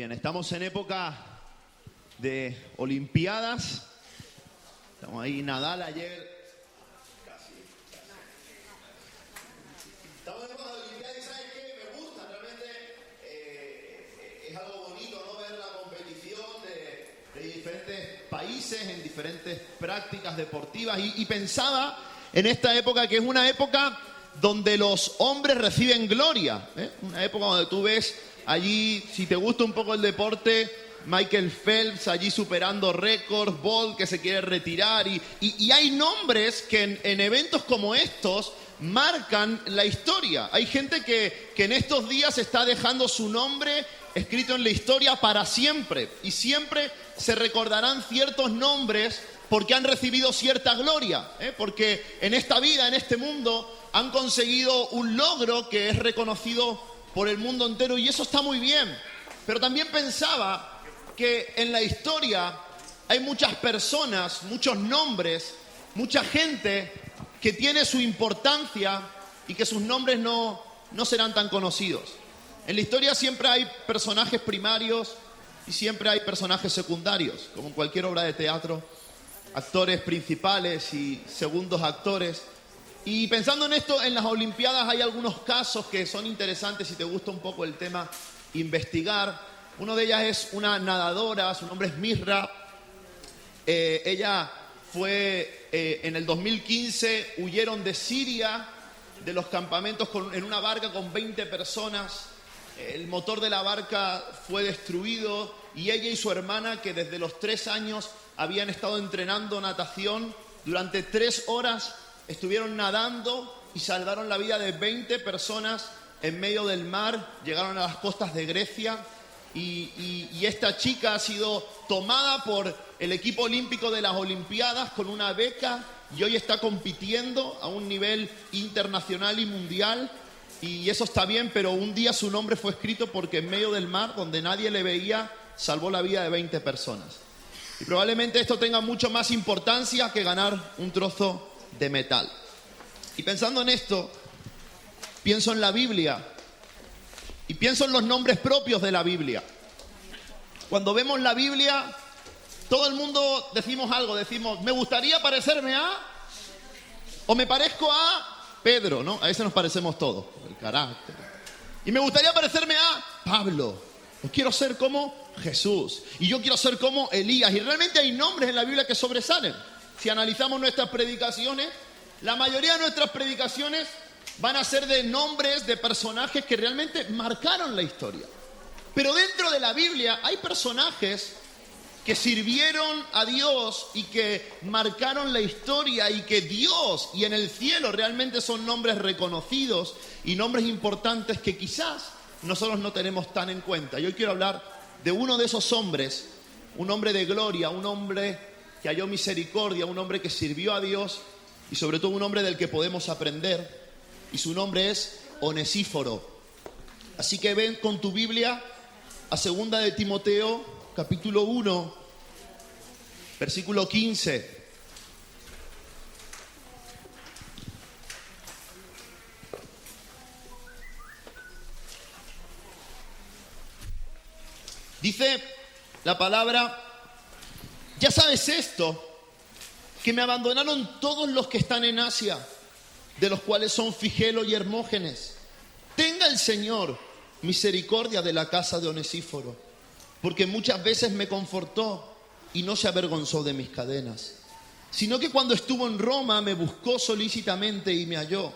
Bien, estamos en época de Olimpiadas. Estamos ahí, Nadal ayer. Estamos en época de Olimpiadas y ¿sabes qué? Me gusta, realmente es algo bonito, ¿no? Ver la competición de diferentes países en diferentes prácticas deportivas y pensaba en esta época que es una época donde los hombres reciben gloria, ¿eh? Una época donde tú ves allí, si te gusta un poco el deporte, Michael Phelps allí superando récords, Bolt que se quiere retirar y hay nombres que en eventos como estos marcan la historia. Hay gente que en estos días está dejando su nombre escrito en la historia para siempre y siempre se recordarán ciertos nombres porque han recibido cierta gloria, ¿eh? Porque en esta vida, en este mundo, han conseguido un logro que es reconocido por el mundo entero y eso está muy bien. Pero también pensaba que en la historia hay muchas personas, muchos nombres, mucha gente que tiene su importancia y que sus nombres no serán tan conocidos. En la historia siempre hay personajes primarios y siempre hay personajes secundarios, como en cualquier obra de teatro, actores principales y segundos actores. Y pensando en esto, en las Olimpiadas hay algunos casos que son interesantes si te gusta un poco el tema investigar. Una de ellas es una nadadora, su nombre es Misra. Ella fue, en el 2015, huyeron de Siria, de los campamentos en una barca con 20 personas. El motor de la barca fue destruido y ella y su hermana, que desde los 3 años habían estado entrenando natación, durante 3 horas estuvieron nadando y salvaron la vida de 20 personas en medio del mar. Llegaron a las costas de Grecia y esta chica ha sido tomada por el equipo olímpico de las Olimpiadas con una beca y hoy está compitiendo a un nivel internacional y mundial. Y eso está bien, pero un día su nombre fue escrito porque en medio del mar, donde nadie le veía, salvó la vida de 20 personas. Y probablemente esto tenga mucho más importancia que ganar un trozo de metal. Y pensando en esto, pienso en la Biblia y pienso en los nombres propios de la Biblia. Cuando vemos la Biblia, todo el mundo decimos algo, decimos, me gustaría parecerme a, o me parezco a Pedro, ¿no? A ese nos parecemos todos, el carácter. Y me gustaría parecerme a Pablo. Yo quiero ser como Jesús. Y yo quiero ser como Elías. Y realmente hay nombres en la Biblia que sobresalen. Si analizamos nuestras predicaciones, la mayoría de nuestras predicaciones van a ser de nombres de personajes que realmente marcaron la historia. Pero dentro de la Biblia hay personajes que sirvieron a Dios y que marcaron la historia y que Dios y en el cielo realmente son nombres reconocidos y nombres importantes que quizás nosotros no tenemos tan en cuenta. Y hoy quiero hablar de uno de esos hombres, un hombre de gloria, un hombre que halló misericordia, un hombre que sirvió a Dios y sobre todo un hombre del que podemos aprender. Y su nombre es Onesíforo. Así que ven con tu Biblia a 2 de Timoteo, capítulo 1, versículo 15. Dice la palabra, ya sabes esto, que me abandonaron todos los que están en Asia, de los cuales son Figelo y Hermógenes. Tenga el Señor misericordia de la casa de Onesíforo, porque muchas veces me confortó y no se avergonzó de mis cadenas, sino que cuando estuvo en Roma me buscó solícitamente y me halló.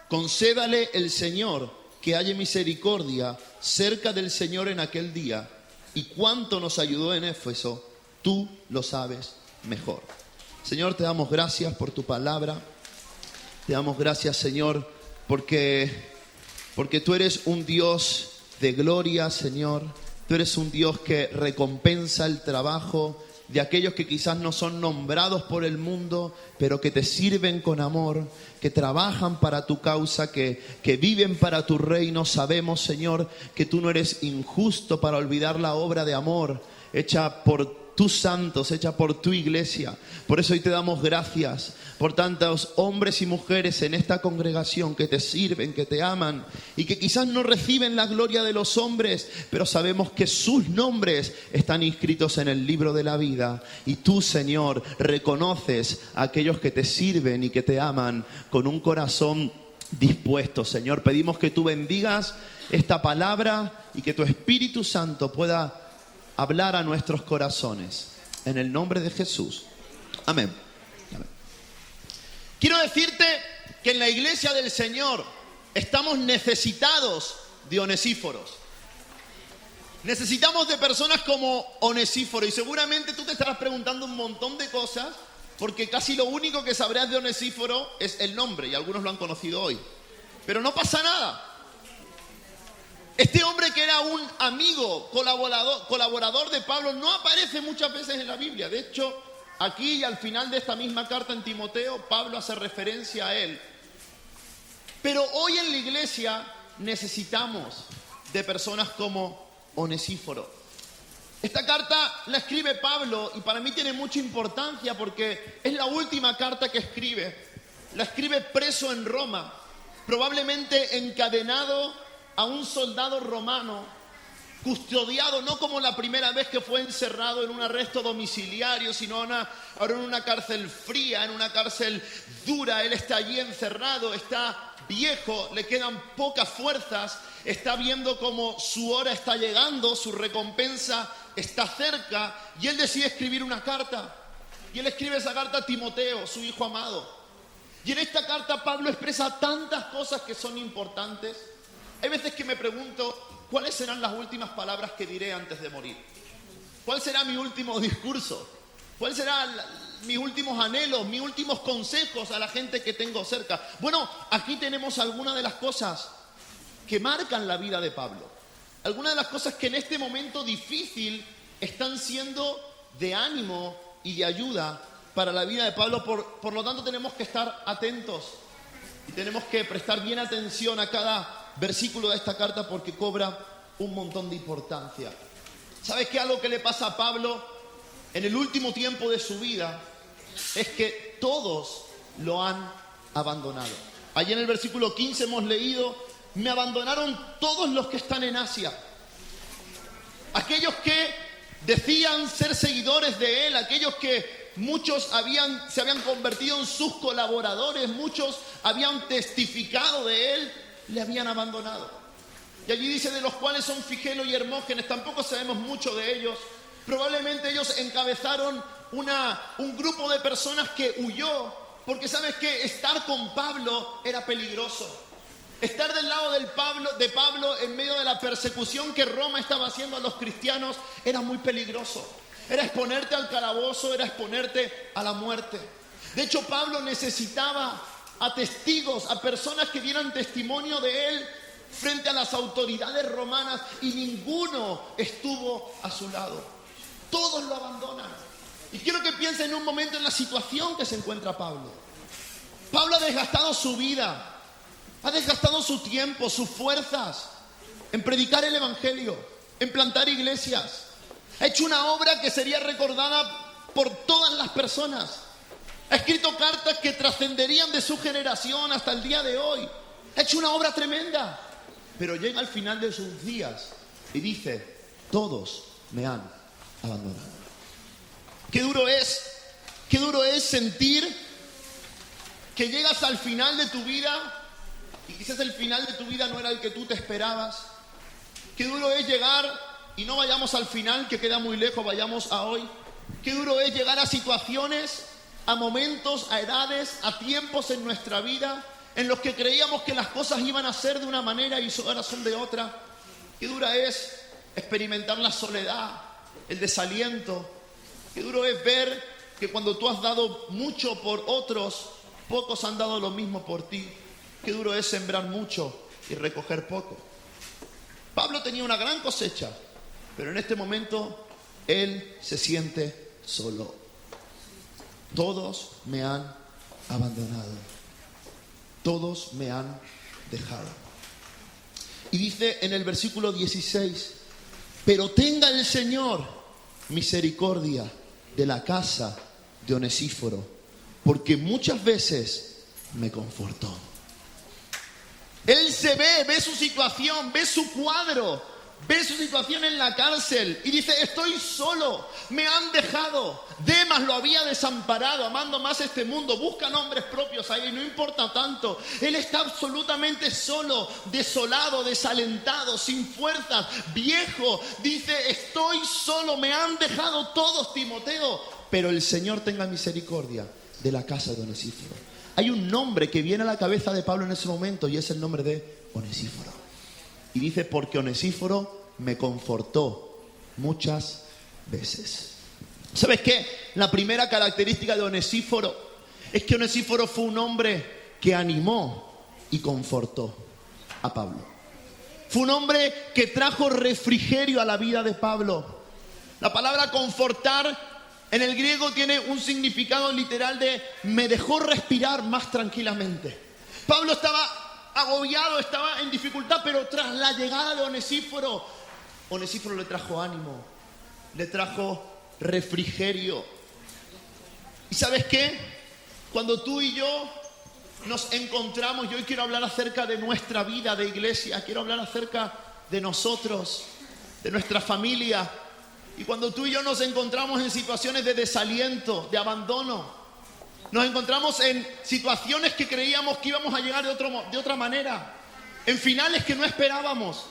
Concédale el Señor que halle misericordia cerca del Señor en aquel día, y cuánto nos ayudó en Éfeso, tú lo sabes mejor. Señor, te damos gracias por tu palabra. Te damos gracias, Señor, porque tú eres un Dios de gloria, Señor. Tú eres un Dios que recompensa el trabajo de aquellos que quizás no son nombrados por el mundo, pero que te sirven con amor, que trabajan para tu causa, que viven para tu reino. Sabemos, Señor, que tú no eres injusto para olvidar la obra de amor hecha por tus santos, hecha por tu iglesia. Por eso hoy te damos gracias por tantos hombres y mujeres en esta congregación que te sirven, que te aman y que quizás no reciben la gloria de los hombres, pero sabemos que sus nombres están inscritos en el libro de la vida. Y tú, Señor, reconoces a aquellos que te sirven y que te aman con un corazón dispuesto. Señor, pedimos que tú bendigas esta palabra y que tu Espíritu Santo pueda hablar a nuestros corazones. En el nombre de Jesús. Amén. Amén. Quiero decirte que en la iglesia del Señor estamos necesitados de onesíforos. Necesitamos de personas como Onesíforo. Y seguramente tú te estarás preguntando un montón de cosas, porque casi lo único que sabrás de Onesíforo es el nombre, y algunos lo han conocido hoy. Pero no pasa nada. Este hombre, que era un amigo, colaborador de Pablo, no aparece muchas veces en la Biblia. De hecho, aquí y al final de esta misma carta en Timoteo, Pablo hace referencia a él. Pero hoy en la iglesia necesitamos de personas como Onesíforo. Esta carta la escribe Pablo y para mí tiene mucha importancia porque es la última carta que escribe. La escribe preso en Roma, probablemente encadenado a un soldado romano, custodiado no como la primera vez que fue encerrado en un arresto domiciliario, sino ahora en una cárcel fría, en una cárcel dura. Él está allí encerrado, está viejo, le quedan pocas fuerzas, está viendo cómo su hora está llegando, su recompensa está cerca, y él decide escribir una carta. Y él escribe esa carta a Timoteo, su hijo amado. Y en esta carta Pablo expresa tantas cosas que son importantes. Hay veces que me pregunto, ¿cuáles serán las últimas palabras que diré antes de morir? ¿Cuál será mi último discurso? ¿Cuáles serán mis últimos anhelos, mis últimos consejos a la gente que tengo cerca? Bueno, aquí tenemos algunas de las cosas que marcan la vida de Pablo. Algunas de las cosas que en este momento difícil están siendo de ánimo y de ayuda para la vida de Pablo. Por lo tanto, tenemos que estar atentos y tenemos que prestar bien atención a cada versículo de esta carta porque cobra un montón de importancia. ¿Sabes qué? Algo que le pasa a Pablo en el último tiempo de su vida es que todos lo han abandonado. Allí en el versículo 15 hemos leído: me abandonaron todos los que están en Asia. Aquellos que decían ser seguidores de él, aquellos que muchos se habían convertido en sus colaboradores, muchos habían testificado de él, le habían abandonado. Y allí dice: de los cuales son Figelo y Hermógenes. Tampoco sabemos mucho de ellos. Probablemente ellos encabezaron un grupo de personas que huyó, porque sabes que estar con Pablo era peligroso. Estar del lado de Pablo en medio de la persecución que Roma estaba haciendo a los cristianos era muy peligroso. Era exponerte al calabozo, era exponerte a la muerte. De hecho, Pablo necesitaba a testigos, a personas que dieran testimonio de él frente a las autoridades romanas, y ninguno estuvo a su lado. Todos lo abandonan. Y quiero que piensen en un momento en la situación que se encuentra Pablo. Pablo ha desgastado su vida, ha desgastado su tiempo, sus fuerzas en predicar el evangelio, en plantar iglesias. Ha hecho una obra que sería recordada por todas las personas. Ha escrito cartas que trascenderían de su generación hasta el día de hoy. Ha hecho una obra tremenda. Pero llega al final de sus días y dice: todos me han abandonado. Qué duro es sentir que llegas al final de tu vida y quizás el final de tu vida no era el que tú te esperabas. Qué duro es llegar, y no vayamos al final que queda muy lejos, vayamos a hoy. Qué duro es llegar a situaciones, a momentos, a edades, a tiempos en nuestra vida en los que creíamos que las cosas iban a ser de una manera y ahora son de otra. Qué dura es experimentar la soledad, el desaliento. Qué duro es ver que cuando tú has dado mucho por otros, pocos han dado lo mismo por ti. Qué duro es sembrar mucho y recoger poco. Pablo tenía una gran cosecha, pero en este momento él se siente solo. Todos me han abandonado. Todos me han dejado. Y dice en el versículo 16: pero tenga el Señor misericordia de la casa de Onesíforo, porque muchas veces me confortó. Él se ve su situación, ve su cuadro, ve su situación en la cárcel y dice: estoy solo, me han dejado. Demas lo había desamparado, amando más este mundo. Busca nombres propios ahí, no importa tanto. Él está absolutamente solo, desolado, desalentado, sin fuerzas, viejo. Dice: estoy solo, me han dejado todos, Timoteo. Pero el Señor tenga misericordia de la casa de Onesíforo. Hay un nombre que viene a la cabeza de Pablo en ese momento y es el nombre de Onesíforo. Y dice: porque Onesíforo me confortó muchas veces. ¿Sabes qué? La primera característica de Onesíforo es que Onesíforo fue un hombre que animó y confortó a Pablo. Fue un hombre que trajo refrigerio a la vida de Pablo. La palabra confortar en el griego tiene un significado literal de me dejó respirar más tranquilamente. Pablo estaba agobiado, estaba en dificultad, pero tras la llegada de Onesíforo, Onesíforo le trajo ánimo, le trajo refrigerio. ¿Y sabes qué? Cuando tú y yo nos encontramos, yo hoy quiero hablar acerca de nuestra vida de iglesia, quiero hablar acerca de nosotros, de nuestra familia. Y cuando tú y yo nos encontramos en situaciones de desaliento, de abandono, nos encontramos en situaciones que creíamos que íbamos a llegar de otra manera, en finales que no esperábamos,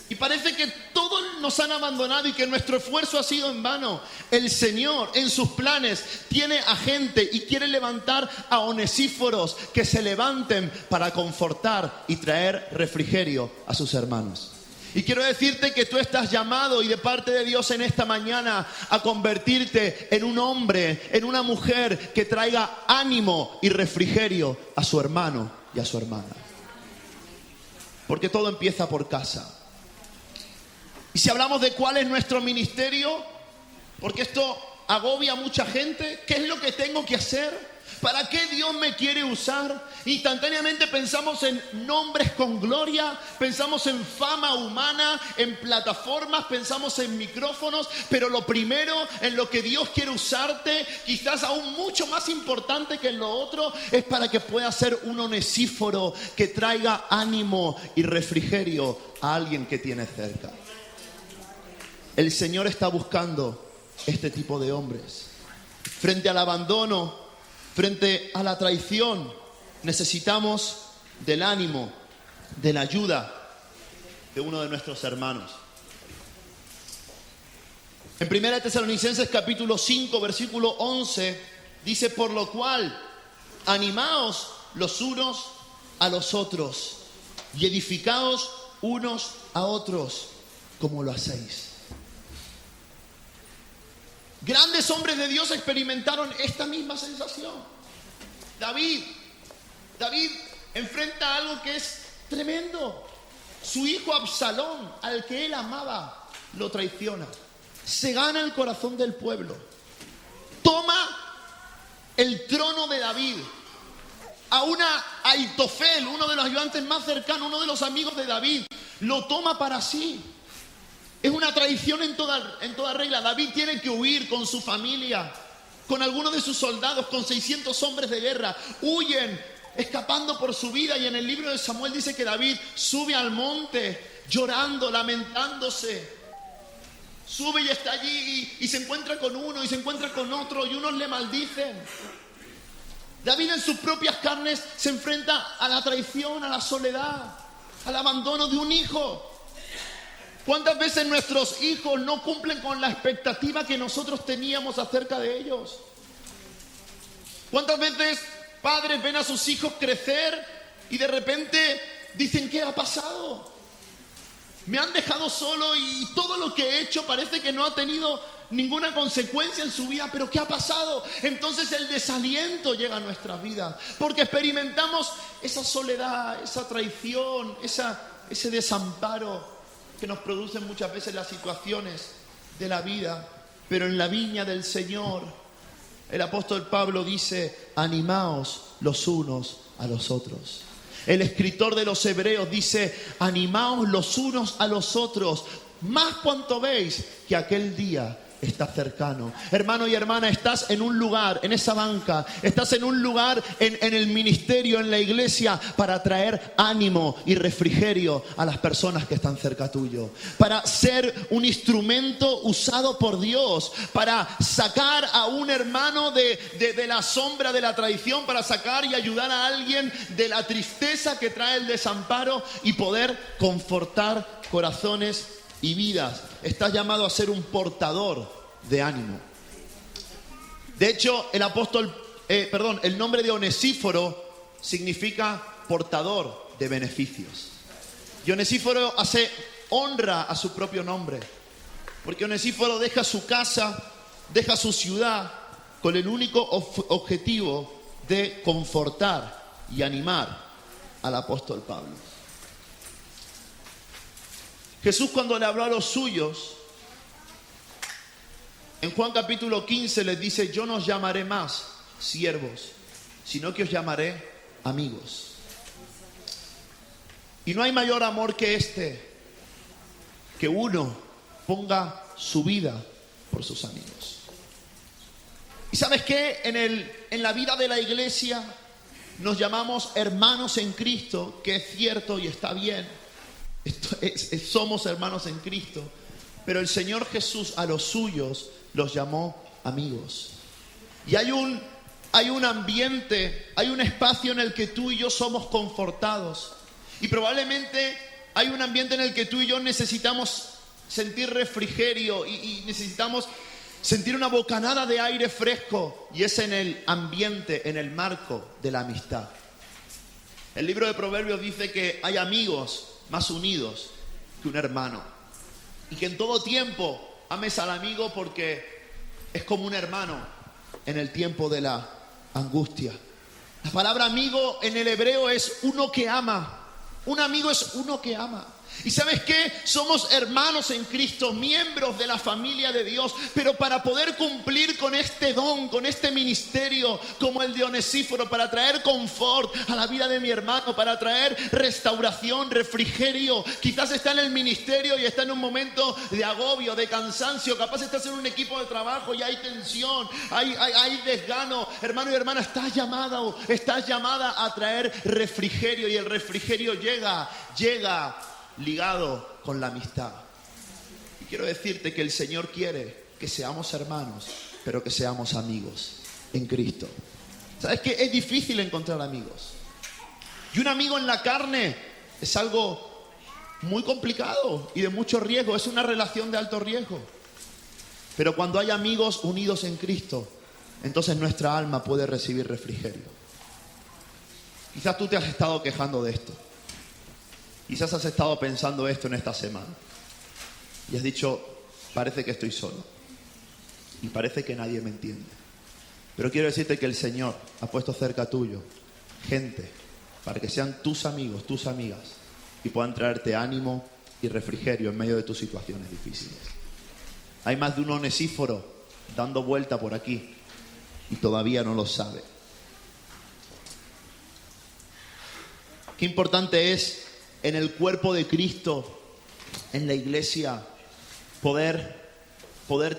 y parece que todos nos han abandonado y que nuestro esfuerzo ha sido en vano. El Señor, en sus planes, tiene a gente y quiere levantar a Onesíforos que se levanten para confortar y traer refrigerio a sus hermanos. Y quiero decirte que tú estás llamado y de parte de Dios en esta mañana a convertirte en un hombre, en una mujer que traiga ánimo y refrigerio a su hermano y a su hermana. Porque todo empieza por casa. Y si hablamos de cuál es nuestro ministerio, porque esto agobia a mucha gente, ¿qué es lo que tengo que hacer? ¿Para qué Dios me quiere usar? Instantáneamente pensamos en nombres con gloria, pensamos en fama humana, en plataformas, pensamos en micrófonos, pero lo primero en lo que Dios quiere usarte, quizás aún mucho más importante que en lo otro, es para que puedas ser un Onesíforo que traiga ánimo y refrigerio a alguien que tiene cerca. El Señor está buscando este tipo de hombres. Frente al abandono, frente a la traición, necesitamos del ánimo, de la ayuda de uno de nuestros hermanos. En 1 Tesalonicenses capítulo 5, versículo 11, dice: por lo cual, animaos los unos a los otros y edificaos unos a otros, como lo hacéis. Grandes hombres de Dios experimentaron esta misma sensación. David enfrenta algo que es tremendo. Su hijo Absalón, al que él amaba, lo traiciona. Se gana el corazón del pueblo. Toma el trono de David. A Aitofel, uno de los ayudantes más cercanos, uno de los amigos de David, lo toma para sí. Es una traición en toda regla. David tiene que huir con su familia, con algunos de sus soldados, con 600 hombres de guerra. Huyen, escapando por su vida. Y en el libro de Samuel dice que David sube al monte, llorando, lamentándose. Sube y está allí y se encuentra con uno y se encuentra con otro y unos le maldicen. David en sus propias carnes se enfrenta a la traición, a la soledad, al abandono de un hijo. ¿Cuántas veces nuestros hijos no cumplen con la expectativa que nosotros teníamos acerca de ellos? ¿Cuántas veces padres ven a sus hijos crecer y de repente dicen: ¿qué ha pasado? Me han dejado solo y todo lo que he hecho parece que no ha tenido ninguna consecuencia en su vida, pero ¿qué ha pasado? Entonces el desaliento llega a nuestra vida, porque experimentamos esa soledad, esa traición, ese desamparo que nos producen muchas veces las situaciones de la vida. Pero en la viña del Señor, el apóstol Pablo dice: animaos los unos a los otros. El escritor de los Hebreos dice: animaos los unos a los otros, más cuanto veis que aquel día está cercano. Hermano y hermana, estás en un lugar, en esa banca, estás en un lugar en el ministerio, en la iglesia, para traer ánimo y refrigerio a las personas que están cerca tuyo, para ser un instrumento usado por Dios, para sacar a un hermano de la sombra de la tradición, para sacar y ayudar a alguien de la tristeza que trae el desamparo y poder confortar corazones y vidas. Estás llamado a ser un portador de ánimo. De hecho, el nombre de Onesíforo significa portador de beneficios. Y Onesíforo hace honra a su propio nombre, porque Onesíforo deja su casa, deja su ciudad, con el único objetivo de confortar y animar al apóstol Pablo. Jesús, cuando le habló a los suyos, en Juan capítulo 15 les dice: yo no os llamaré más siervos, sino que os llamaré amigos. Y no hay mayor amor que este, que uno ponga su vida por sus amigos. ¿Y sabes qué? En la vida de la iglesia nos llamamos hermanos en Cristo, que es cierto y está bien. Somos hermanos en Cristo. Pero el Señor Jesús a los suyos los llamó amigos. Y hay un ambiente, hay un espacio en el que tú y yo somos confortados. Y probablemente hay un ambiente en el que tú y yo necesitamos sentir refrigerio y necesitamos sentir una bocanada de aire fresco. Y es en el ambiente, en el marco de la amistad. El libro de Proverbios dice que hay amigos más unidos que un hermano. Y que en todo tiempo ames al amigo, porque es como un hermano en el tiempo de la angustia. La palabra amigo en el hebreo es uno que ama. Un amigo es uno que ama. ¿Y sabes qué? Somos hermanos en Cristo, miembros de la familia de Dios. Pero para poder cumplir con este don, con este ministerio como el de Onesíforo, para traer confort a la vida de mi hermano, para traer restauración, refrigerio. Quizás está en el ministerio y está en un momento de agobio, de cansancio. Capaz estás en un equipo de trabajo y hay tensión, hay desgano. Hermano y hermana, estás llamada a traer refrigerio. Y el refrigerio llega ligado con la amistad. Y quiero decirte que el Señor quiere que seamos hermanos, pero que seamos amigos en Cristo. ¿Sabes qué? Es difícil encontrar amigos. Y un amigo en la carne es algo muy complicado y de mucho riesgo. Es una relación de alto riesgo. Pero cuando hay amigos unidos en Cristo, entonces nuestra alma puede recibir refrigerio. Quizás tú te has estado quejando de esto. Quizás has estado pensando esto en esta semana y has dicho: parece que estoy solo y parece que nadie me entiende. Pero quiero decirte que el Señor ha puesto cerca tuyo gente para que sean tus amigos, tus amigas, y puedan traerte ánimo y refrigerio en medio de tus situaciones difíciles. Hay más de un Onesíforo dando vuelta por aquí y todavía no lo sabe. Qué importante es en el cuerpo de Cristo, en la iglesia, poder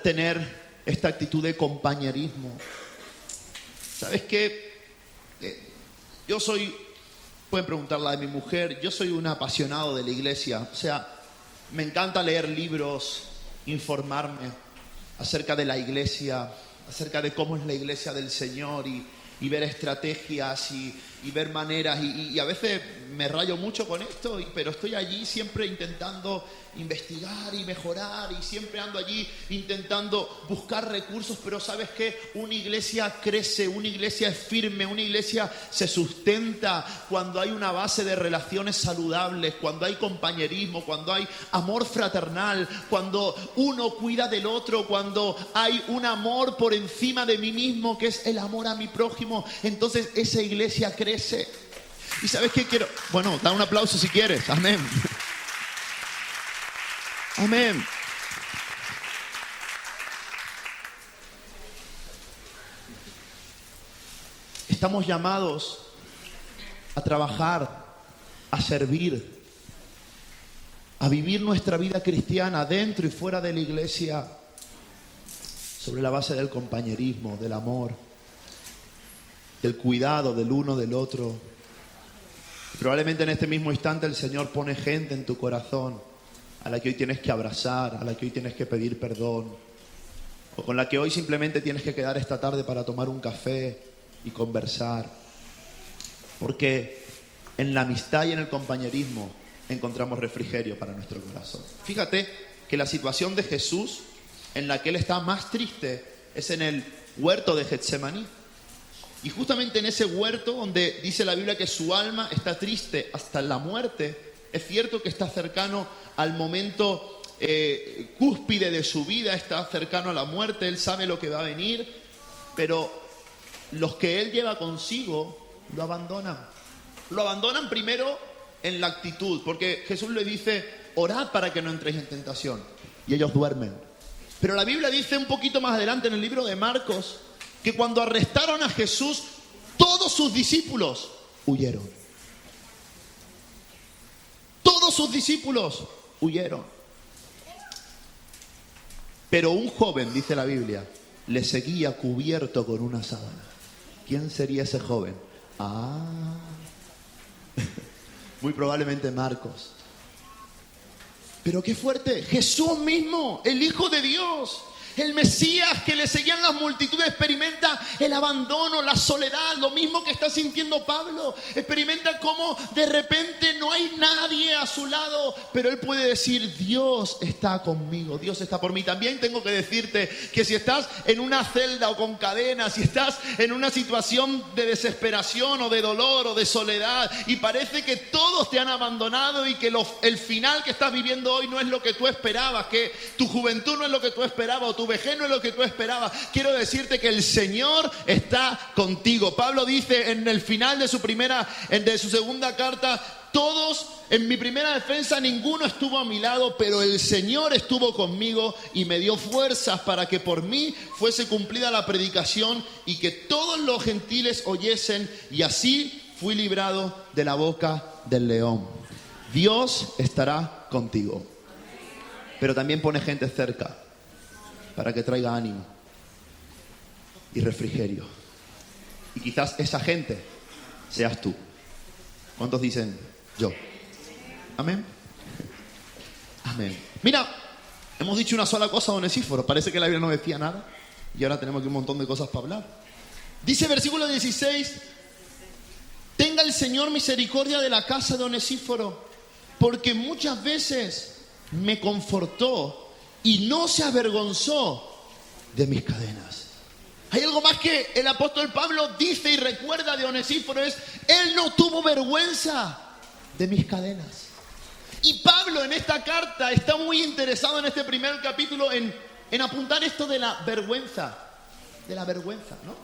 tener esta actitud de compañerismo. ¿Sabes qué? Pueden preguntarla de mi mujer, yo soy un apasionado de la iglesia. O sea, me encanta leer libros, informarme acerca de la iglesia, acerca de cómo es la iglesia del Señor y ver estrategias y ver maneras, y a veces me rayo mucho con esto, pero estoy allí siempre intentando investigar y mejorar, y siempre ando allí intentando buscar recursos. Pero ¿sabes qué? Una iglesia crece, una iglesia es firme, una iglesia se sustenta cuando hay una base de relaciones saludables, cuando hay compañerismo, cuando hay amor fraternal, cuando uno cuida del otro, cuando hay un amor por encima de mí mismo, que es el amor a mi prójimo. Entonces esa iglesia crece. ¿Y sabes qué quiero? Bueno, da un aplauso si quieres. Amén. Amén. Estamos llamados a trabajar, a servir, a vivir nuestra vida cristiana dentro y fuera de la iglesia sobre la base del compañerismo, del amor, del cuidado del uno del otro. Probablemente en este mismo instante el Señor pone gente en tu corazón a la que hoy tienes que abrazar, a la que hoy tienes que pedir perdón, o con la que hoy simplemente tienes que quedar esta tarde para tomar un café y conversar. Porque en la amistad y en el compañerismo encontramos refrigerio para nuestro corazón. Fíjate que la situación de Jesús, en la que Él está más triste, es en el huerto de Getsemaní. Y justamente en ese huerto, donde dice la Biblia que su alma está triste hasta la muerte, es cierto que está cercano al momento cúspide de su vida, está cercano a la muerte, Él sabe lo que va a venir, pero los que Él lleva consigo lo abandonan. Lo abandonan primero en la actitud, porque Jesús le dice, orad para que no entréis en tentación, y ellos duermen. Pero la Biblia dice un poquito más adelante en el libro de Marcos, que cuando arrestaron a Jesús, todos sus discípulos huyeron. Todos sus discípulos huyeron. Pero un joven, dice la Biblia, le seguía cubierto con una sábana. ¿Quién sería ese joven? Muy probablemente Marcos. Pero qué fuerte, Jesús mismo, el Hijo de Dios, el Mesías que le seguían las multitudes, experimenta el abandono, la soledad, lo mismo que está sintiendo Pablo. Experimenta cómo de repente no hay nadie a su lado, pero él puede decir, Dios está conmigo, Dios está por mí. También tengo que decirte que si estás en una celda o con cadenas, si estás en una situación de desesperación o de dolor o de soledad y parece que todos te han abandonado y que el final que estás viviendo hoy no es lo que tú esperabas, que tu juventud no es lo que tú esperabas o tu vejez no es lo que tú esperabas, quiero decirte que el Señor está contigo. Pablo dice en el final de su segunda carta, todos, en mi primera defensa ninguno estuvo a mi lado, pero el Señor estuvo conmigo y me dio fuerzas para que por mí fuese cumplida la predicación y que todos los gentiles oyesen, y así fui librado de la boca del león. Dios estará contigo, pero también pone gente cerca para que traiga ánimo y refrigerio. Y quizás esa gente seas tú. ¿Cuántos dicen yo? Amén. Amén. Mira, hemos dicho una sola cosa de Onesíforo. Parece que la Biblia no decía nada y ahora tenemos aquí un montón de cosas para hablar. Dice versículo 16: tenga el Señor misericordia de la casa de Onesíforo, porque muchas veces me confortó y no se avergonzó de mis cadenas. Hay algo más que el apóstol Pablo dice y recuerda de Onesíforo, es, él no tuvo vergüenza de mis cadenas. Y Pablo en esta carta está muy interesado en este primer capítulo en apuntar esto de la vergüenza, ¿no?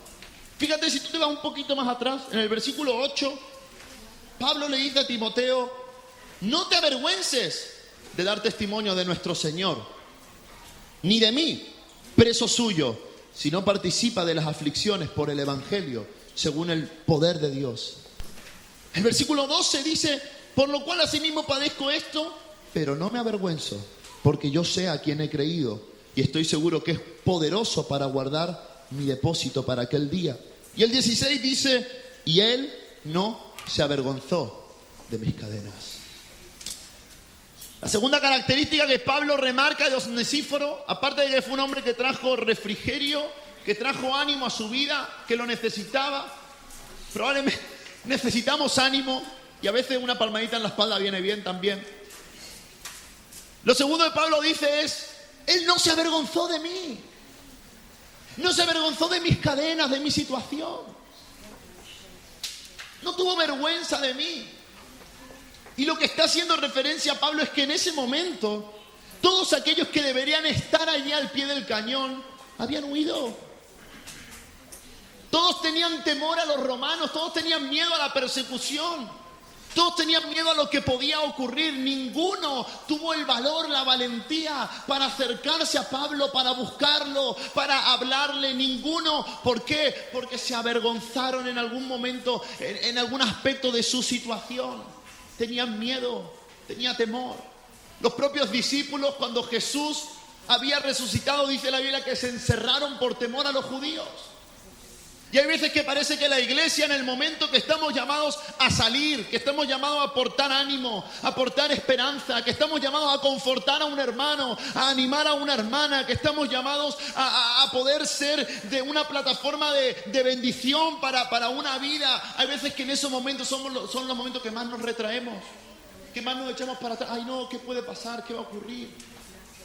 Fíjate, si tú te vas un poquito más atrás, en el versículo 8, Pablo le dice a Timoteo, no te avergüences de dar testimonio de nuestro Señor, ni de mí, preso suyo, si no participa de las aflicciones por el Evangelio, según el poder de Dios. El versículo 12 dice, por lo cual asimismo padezco esto, pero no me avergüenzo, porque yo sé a quién he creído, y estoy seguro que es poderoso para guardar mi depósito para aquel día. Y el 16 dice, y él no se avergonzó de mis cadenas. La segunda característica que Pablo remarca de Onesíforo, aparte de que fue un hombre que trajo refrigerio, que trajo ánimo a su vida, que lo necesitaba, probablemente necesitamos ánimo y a veces una palmadita en la espalda viene bien también. Lo segundo que Pablo dice es, él no se avergonzó de mí, no se avergonzó de mis cadenas, de mi situación, no tuvo vergüenza de mí. Y lo que está haciendo referencia a Pablo es que en ese momento todos aquellos que deberían estar allí al pie del cañón habían huido. Todos tenían temor a los romanos, todos tenían miedo a la persecución, todos tenían miedo a lo que podía ocurrir. Ninguno tuvo el valor, la valentía para acercarse a Pablo, para buscarlo, para hablarle. Ninguno. ¿Por qué? Porque se avergonzaron en algún momento, en algún aspecto de su situación. Tenían miedo, tenía temor. Los propios discípulos, cuando Jesús había resucitado, dice la Biblia que se encerraron por temor a los judíos. Y hay veces que parece que la iglesia, en el momento que estamos llamados a salir, que estamos llamados a aportar ánimo, a aportar esperanza, que estamos llamados a confortar a un hermano, a animar a una hermana, que estamos llamados a poder ser de una plataforma de bendición para una vida, hay veces que en esos momentos son los momentos que más nos retraemos, que más nos echamos para atrás. Ay no, ¿qué puede pasar? ¿Qué va a ocurrir?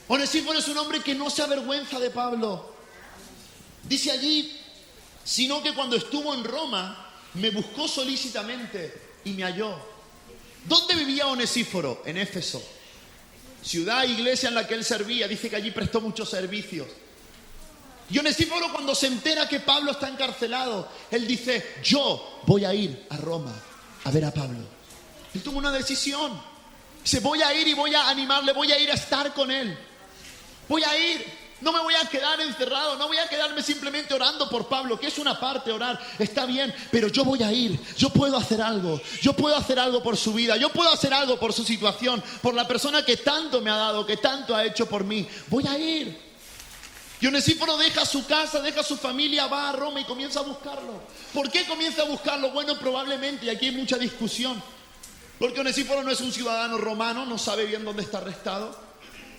Onesíforo es un hombre que no se avergüenza de Pablo. Dice allí: sino que cuando estuvo en Roma, me buscó solícitamente y me halló. ¿Dónde vivía Onesíforo? En Éfeso. Ciudad, iglesia en la que él servía. Dice que allí prestó muchos servicios. Y Onesíforo, cuando se entera que Pablo está encarcelado, él dice: yo voy a ir a Roma a ver a Pablo. Él toma una decisión. Dice: voy a ir y voy a animarle, voy a ir a estar con él. Voy a ir. No me voy a quedar encerrado, no voy a quedarme simplemente orando por Pablo, que es una parte orar, está bien, pero yo voy a ir, yo puedo hacer algo por su vida, yo puedo hacer algo por su situación, por la persona que tanto me ha dado, que tanto ha hecho por mí, voy a ir. Y Onesíforo deja su casa, deja su familia, va a Roma y comienza a buscarlo. ¿Por qué comienza a buscarlo? Bueno, probablemente, y aquí hay mucha discusión, porque Onesíforo no es un ciudadano romano, no sabe bien dónde está arrestado.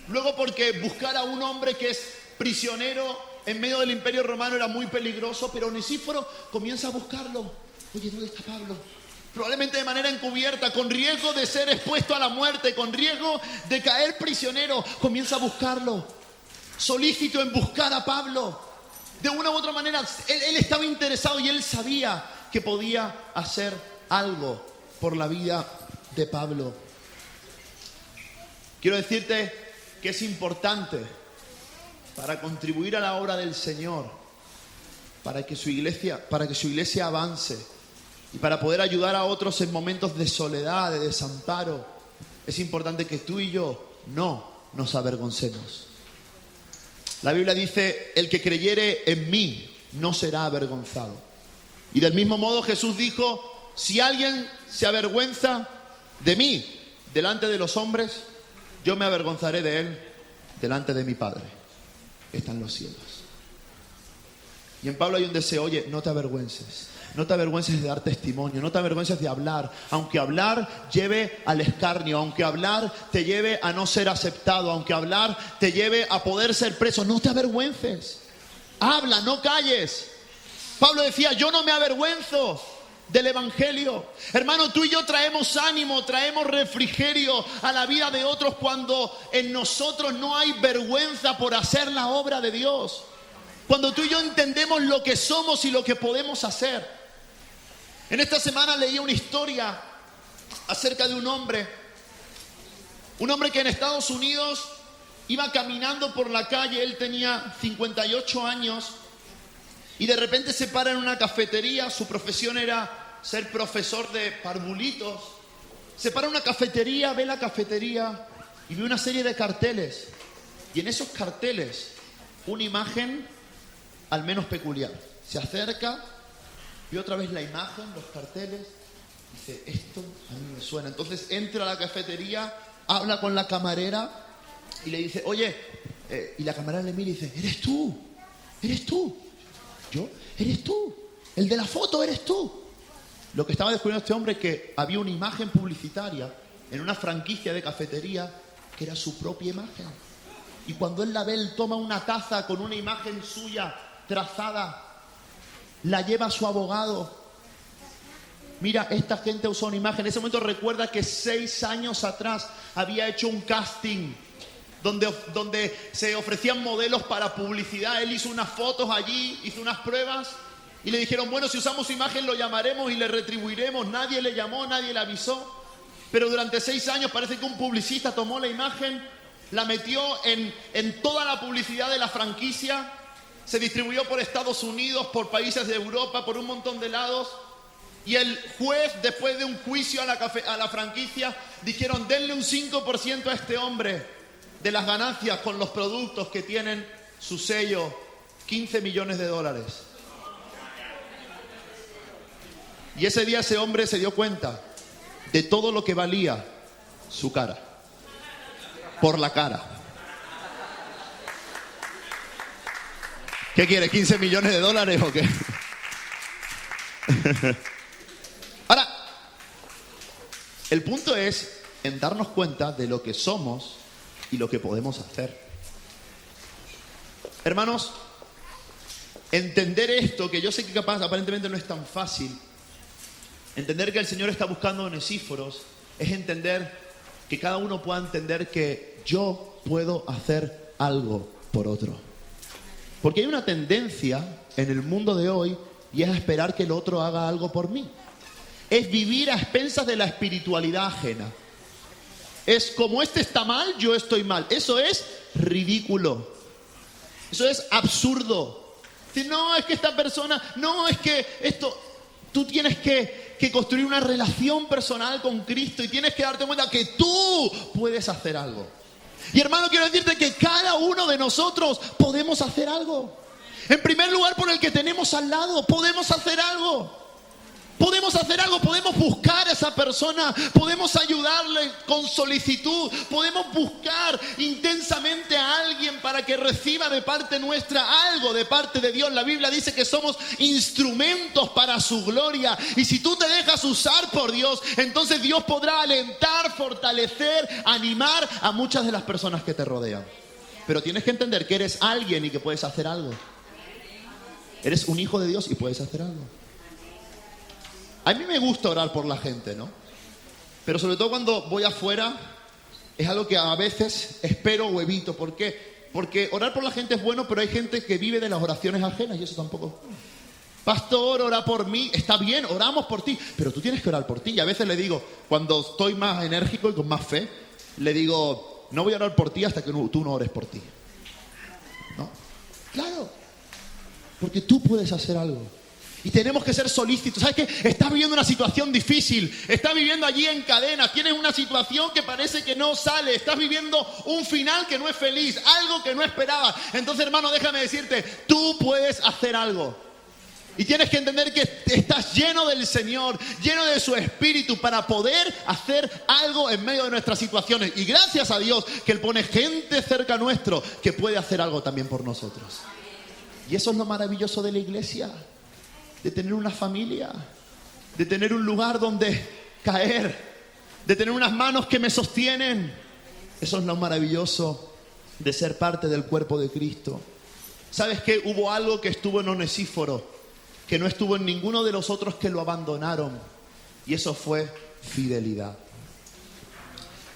Luego porque buscar a un hombre que es prisionero en medio del Imperio Romano era muy peligroso, pero Onesíforo comienza a buscarlo. Oye, ¿dónde está Pablo? Probablemente de manera encubierta, con riesgo de ser expuesto a la muerte, con riesgo de caer prisionero, comienza a buscarlo. Solícito en buscar a Pablo. De una u otra manera, él estaba interesado y él sabía que podía hacer algo por la vida de Pablo. Quiero decirte que es importante para contribuir a la obra del Señor, para que su iglesia avance y para poder ayudar a otros en momentos de soledad, de desamparo. Es importante que tú y yo no nos avergoncemos. La Biblia dice: el que creyere en mí no será avergonzado. Y del mismo modo Jesús dijo: si alguien se avergüenza de mí delante de los hombres, yo me avergonzaré de él delante de mi Padre que está en los cielos. Y en Pablo hay un deseo: oye, no te avergüences. No te avergüences de dar testimonio, no te avergüences de hablar, aunque hablar lleve al escarnio, aunque hablar te lleve a no ser aceptado, aunque hablar te lleve a poder ser preso, no te avergüences. Habla, no calles. Pablo decía: yo no me avergüenzo del Evangelio. Hermano, tú y yo traemos ánimo, traemos refrigerio a la vida de otros cuando en nosotros no hay vergüenza por hacer la obra de Dios. Cuando tú y yo entendemos lo que somos y lo que podemos hacer. En esta semana leí una historia acerca de un hombre que en Estados Unidos iba caminando por la calle. Él tenía 58 años y de repente se para en una cafetería. Su profesión era ser profesor de parvulitos. Se para en una cafetería, ve la cafetería y ve una serie de carteles. Y en esos carteles, una imagen al menos peculiar. Se acerca, ve otra vez la imagen, los carteles, dice: esto a mí me suena. Entonces entra a la cafetería, habla con la camarera y le dice: oye, y la camarera le mira y dice: ¿eres tú? ¿Yo? ¿Eres tú? El de la foto, ¿eres tú? Lo que estaba descubriendo este hombre es que había una imagen publicitaria en una franquicia de cafetería que era su propia imagen. Y cuando él la ve, él toma una taza con una imagen suya trazada, la lleva a su abogado. Mira, esta gente usó una imagen. En ese momento recuerda que 6 años atrás había hecho un casting donde se ofrecían modelos para publicidad. Él hizo unas fotos allí, hizo unas pruebas y le dijeron: bueno, si usamos su imagen lo llamaremos y le retribuiremos. Nadie le llamó, nadie le avisó. Pero durante 6 años parece que un publicista tomó la imagen, la metió en toda la publicidad de la franquicia. Se distribuyó por Estados Unidos, por países de Europa, por un montón de lados. Y el juez, después de un juicio a la franquicia, dijeron: denle un 5% a este hombre de las ganancias con los productos que tienen su sello, $15 millones. Y ese día ese hombre se dio cuenta de todo lo que valía su cara. Por la cara. ¿Qué quiere? ¿15 millones de dólares o qué? Ahora, el punto es en darnos cuenta de lo que somos y lo que podemos hacer. Hermanos, entender esto, que yo sé que capaz aparentemente no es tan fácil, entender que el Señor está buscando onesíforos, es entender que cada uno pueda entender que yo puedo hacer algo por otro. Porque hay una tendencia en el mundo de hoy y es a esperar que el otro haga algo por mí. Es vivir a expensas de la espiritualidad ajena. Es como este está mal, yo estoy mal. Eso es ridículo. Eso es absurdo. No, es que esta persona, no, es que esto... Tú tienes que construir una relación personal con Cristo y tienes que darte cuenta que tú puedes hacer algo. Y hermano, quiero decirte que cada uno de nosotros podemos hacer algo. En primer lugar, por el que tenemos al lado, podemos hacer algo. Podemos hacer algo, podemos buscar a esa persona, podemos ayudarle con solicitud, podemos buscar intensamente a alguien para que reciba de parte nuestra algo de parte de Dios. La Biblia dice que somos instrumentos para su gloria y si tú te dejas usar por Dios, entonces Dios podrá alentar, fortalecer, animar a muchas de las personas que te rodean. Pero tienes que entender que eres alguien y que puedes hacer algo. Eres un hijo de Dios y puedes hacer algo. A mí me gusta orar por la gente, ¿no? Pero sobre todo cuando voy afuera, es algo que a veces espero o evito. ¿Por qué? Porque orar por la gente es bueno, pero hay gente que vive de las oraciones ajenas y eso tampoco. Pastor, ora por mí. Está bien, oramos por ti, pero tú tienes que orar por ti. Y a veces le digo, cuando estoy más enérgico y con más fe, le digo, no voy a orar por ti hasta que tú no ores por ti. ¿No? Claro, porque tú puedes hacer algo. Y tenemos que ser solícitos. ¿Sabes qué? Estás viviendo una situación difícil. Estás viviendo allí en cadena. Tienes una situación que parece que no sale. Estás viviendo un final que no es feliz. Algo que no esperabas. Entonces, hermano, déjame decirte, tú puedes hacer algo. Y tienes que entender que estás lleno del Señor, lleno de su Espíritu para poder hacer algo en medio de nuestras situaciones. Y gracias a Dios que Él pone gente cerca nuestro que puede hacer algo también por nosotros. Y eso es lo maravilloso de la iglesia. De tener una familia, de tener un lugar donde caer, de tener unas manos que me sostienen. Eso es lo maravilloso de ser parte del cuerpo de Cristo. ¿Sabes qué? Hubo algo que estuvo en Onesíforo, que no estuvo en ninguno de los otros que lo abandonaron, y eso fue fidelidad.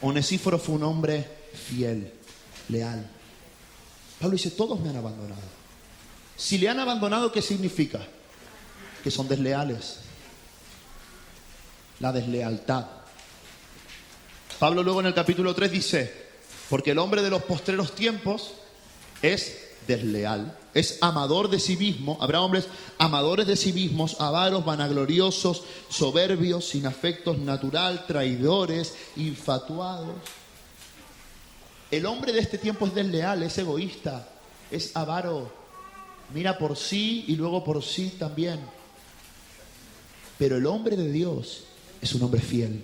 Onesíforo fue un hombre fiel, leal. Pablo dice, todos me han abandonado. Si le han abandonado, ¿qué significa? Que son desleales. La deslealtad. Pablo luego en el capítulo 3 dice, porque el hombre de los postreros tiempos es desleal, es amador de sí mismo. Habrá hombres amadores de sí mismos, avaros, vanagloriosos, soberbios, sin afectos natural, traidores, infatuados. El hombre de este tiempo es desleal, es egoísta, es avaro, mira por sí y luego por sí también. Pero el hombre de Dios es un hombre fiel.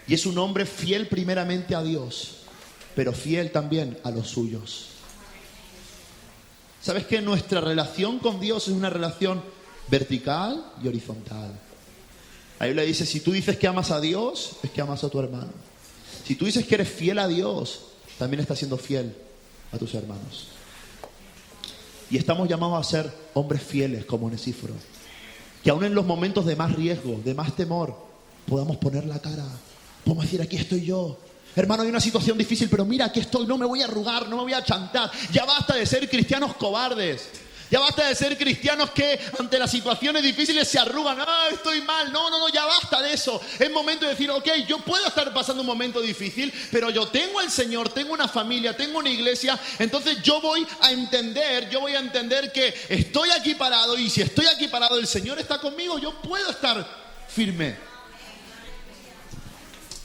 Y es un hombre fiel primeramente a Dios, pero fiel también a los suyos. ¿Sabes que nuestra relación con Dios es una relación vertical y horizontal? La Biblia dice, si tú dices que amas a Dios, es que amas a tu hermano. Si tú dices que eres fiel a Dios, también estás siendo fiel a tus hermanos. Y estamos llamados a ser hombres fieles como Onesíforo. Que aún en los momentos de más riesgo, de más temor, podamos poner la cara. Podemos decir, aquí estoy yo. Hermano, hay una situación difícil, pero mira, aquí estoy. No me voy a arrugar, no me voy a chantar. Ya basta de ser cristianos cobardes. Ya basta de ser cristianos que ante las situaciones difíciles se arrugan. ¡Ah, estoy mal! No, ya basta de eso. Es momento de decir, ok, yo puedo estar pasando un momento difícil, pero yo tengo al Señor, tengo una familia, tengo una iglesia. Entonces yo voy a entender que estoy aquí parado, y si estoy aquí parado, el Señor está conmigo. Yo puedo estar firme.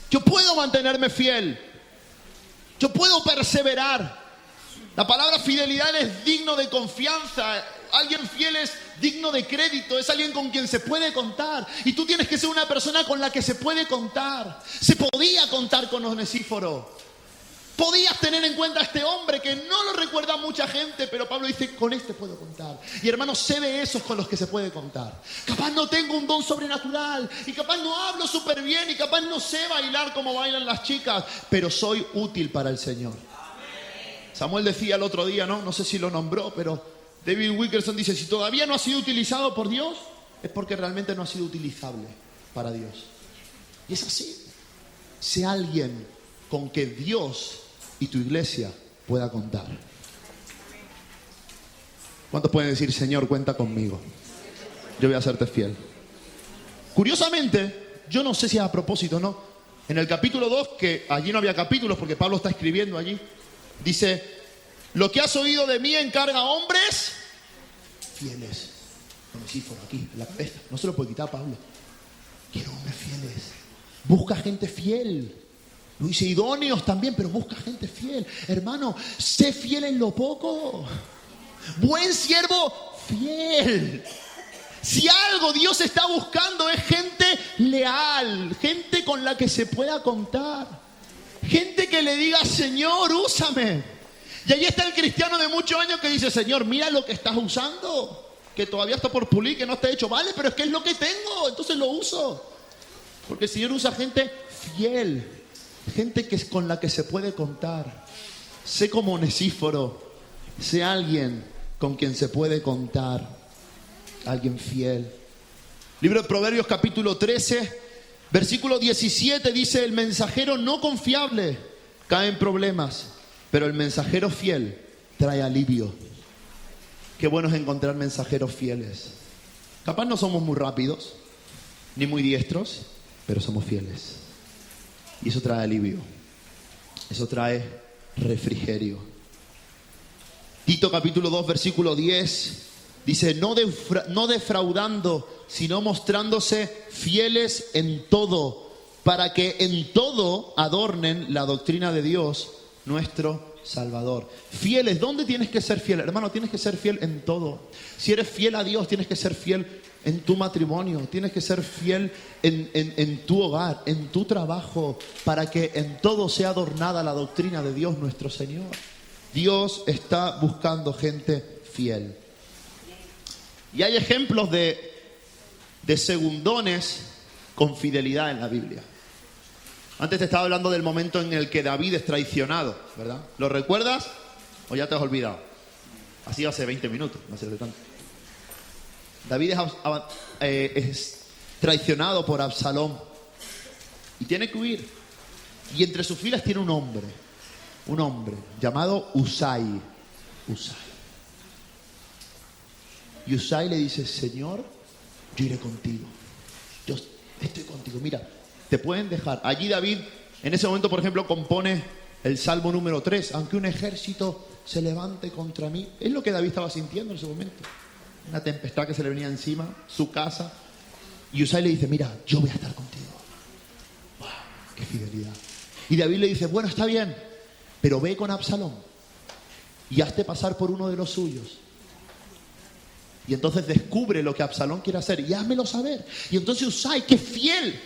Yo puedo mantenerme fiel. Yo puedo perseverar. La palabra fidelidad es digno de confianza. Alguien fiel es digno de crédito. Es alguien con quien se puede contar. Y tú tienes que ser una persona con la que se puede contar. Se podía contar con Onesíforo. Podías tener en cuenta a este hombre que no lo recuerda mucha gente, pero Pablo dice, con este puedo contar. Y hermanos, sé de esos con los que se puede contar. Capaz no tengo un don sobrenatural, y capaz no hablo súper bien, y capaz no sé bailar como bailan las chicas, pero soy útil para el Señor. Samuel decía el otro día, no sé si lo nombró, pero David Wilkerson dice, si todavía no ha sido utilizado por Dios, es porque realmente no ha sido utilizable para Dios. Y es así. Sé alguien con que Dios y tu iglesia pueda contar. ¿Cuántos pueden decir, Señor, cuenta conmigo? Yo voy a serte fiel. Curiosamente, yo no sé si es a propósito o no, en el capítulo 2, que allí no había capítulos porque Pablo está escribiendo allí, dice, lo que has oído de mí encarga a hombres fieles. Onesíforo aquí, en la cabeza. No se lo puede quitar Pablo. Quiero hombres fieles. Busca gente fiel. Lo dice idóneos también, pero busca gente fiel. Hermano, sé fiel en lo poco. Buen siervo fiel. Si algo Dios está buscando es gente leal, gente con la que se pueda contar, gente que le diga, Señor, úsame. Y ahí está el cristiano de muchos años que dice, Señor, mira lo que estás usando, que todavía está por pulir, que no está hecho, vale, pero es que es lo que tengo, entonces lo uso. Porque el Señor usa gente fiel, gente que es con la que se puede contar. Sé como Onesíforo, sé alguien con quien se puede contar, alguien fiel. Libro de Proverbios capítulo 13, versículo 17 dice, el mensajero no confiable cae en problemas, pero el mensajero fiel trae alivio. Qué bueno es encontrar mensajeros fieles. Capaz no somos muy rápidos, ni muy diestros, pero somos fieles. Y eso trae alivio. Eso trae refrigerio. Tito capítulo 2, versículo 10 dice, no defraudando, sino mostrándose fieles en todo, para que en todo adornen la doctrina de Dios, nuestro Salvador. Fieles, ¿dónde tienes que ser fiel? Hermano, tienes que ser fiel en todo. Si eres fiel a Dios, tienes que ser fiel en tu matrimonio, tienes que ser fiel en tu hogar, en tu trabajo, para que en todo sea adornada la doctrina de Dios nuestro Señor. Dios está buscando gente fiel. Y hay ejemplos de segundones con fidelidad en la Biblia. Antes te estaba hablando del momento en el que David es traicionado, ¿verdad? ¿Lo recuerdas o ya te has olvidado? Así hace 20 minutos, no hace tanto. David es traicionado por Absalón y tiene que huir. Y entre sus filas tiene un hombre llamado Usai. Y Usai le dice, Señor, yo iré contigo. Yo estoy contigo. Mira, te pueden dejar. Allí David, en ese momento, por ejemplo, compone el Salmo número 3. Aunque un ejército se levante contra mí. Es lo que David estaba sintiendo en ese momento. Una tempestad que se le venía encima, su casa. Y Usai le dice, mira, yo voy a estar contigo. ¡Wow! ¡Qué fidelidad! Y David le dice, bueno, está bien, pero ve con Absalón y hazte pasar por uno de los suyos. Y entonces descubre lo que Absalón quiere hacer y házmelo saber. Y entonces Usai, que es fiel,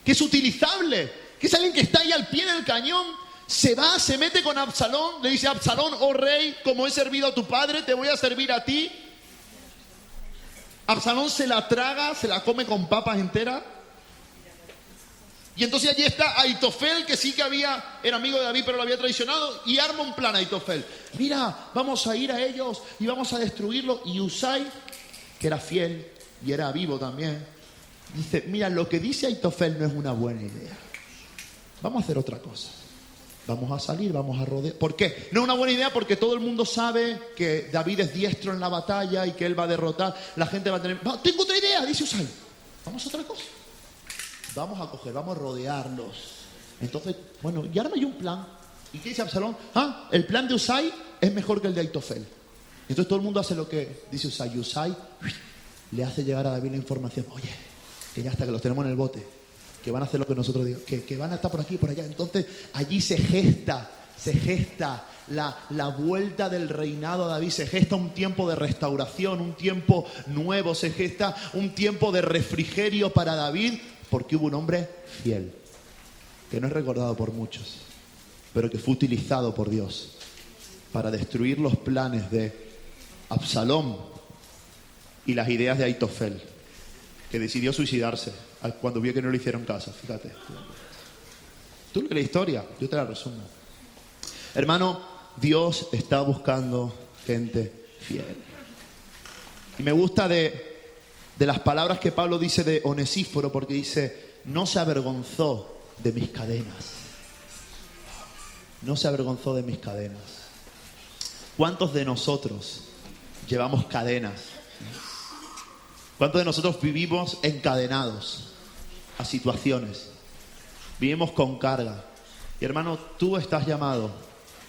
que es utilizable, que es alguien que está ahí al pie del cañón, se va, se mete con Absalón, le dice, Absalón, oh rey, como he servido a tu padre, te voy a servir a ti. Absalón se la traga, se la come con papas enteras. Y entonces allí está Aitofel, que sí que era amigo de David, pero lo había traicionado, y arma un plan Aitofel. Mira, vamos a ir a ellos y vamos a destruirlos. Y Usai, que era fiel y era vivo también, dice, mira, lo que dice Aitofel no es una buena idea. Vamos a hacer otra cosa. Vamos a salir, vamos a rodear. ¿Por qué? No es una buena idea porque todo el mundo sabe que David es diestro en la batalla y que él va a derrotar. La gente va a tener... No, tengo otra idea, dice Usai. Vamos a otra cosa. Vamos a coger, vamos a rodearlos. Entonces, bueno, y ahora hay un plan. ¿Y qué dice Absalón? El plan de Usai es mejor que el de Aitofel. Entonces todo el mundo hace lo que dice Usai. Y Usai le hace llegar a David la información. Oye, que ya está, que los tenemos en el bote. Que van a hacer lo que nosotros digamos. Que van a estar por aquí y por allá. Entonces allí se gesta la vuelta del reinado a David. Se gesta un tiempo de restauración, un tiempo nuevo. Se gesta un tiempo de refrigerio para David. Porque hubo un hombre fiel, que no es recordado por muchos. pero que fue utilizado por Dios para destruir los planes de Absalón y las ideas de Aitofel, que decidió suicidarse cuando vio que no le hicieron caso. Fíjate. Tú lees la historia, yo te la resumo. Hermano, Dios está buscando gente fiel. Y me gusta de las palabras que Pablo dice de Onesíforo, porque dice, no se avergonzó de mis cadenas. No se avergonzó de mis cadenas. ¿Cuántos de nosotros llevamos cadenas? ¿Cuántos de nosotros vivimos encadenados a situaciones? Vivimos con carga. Y hermano, tú estás llamado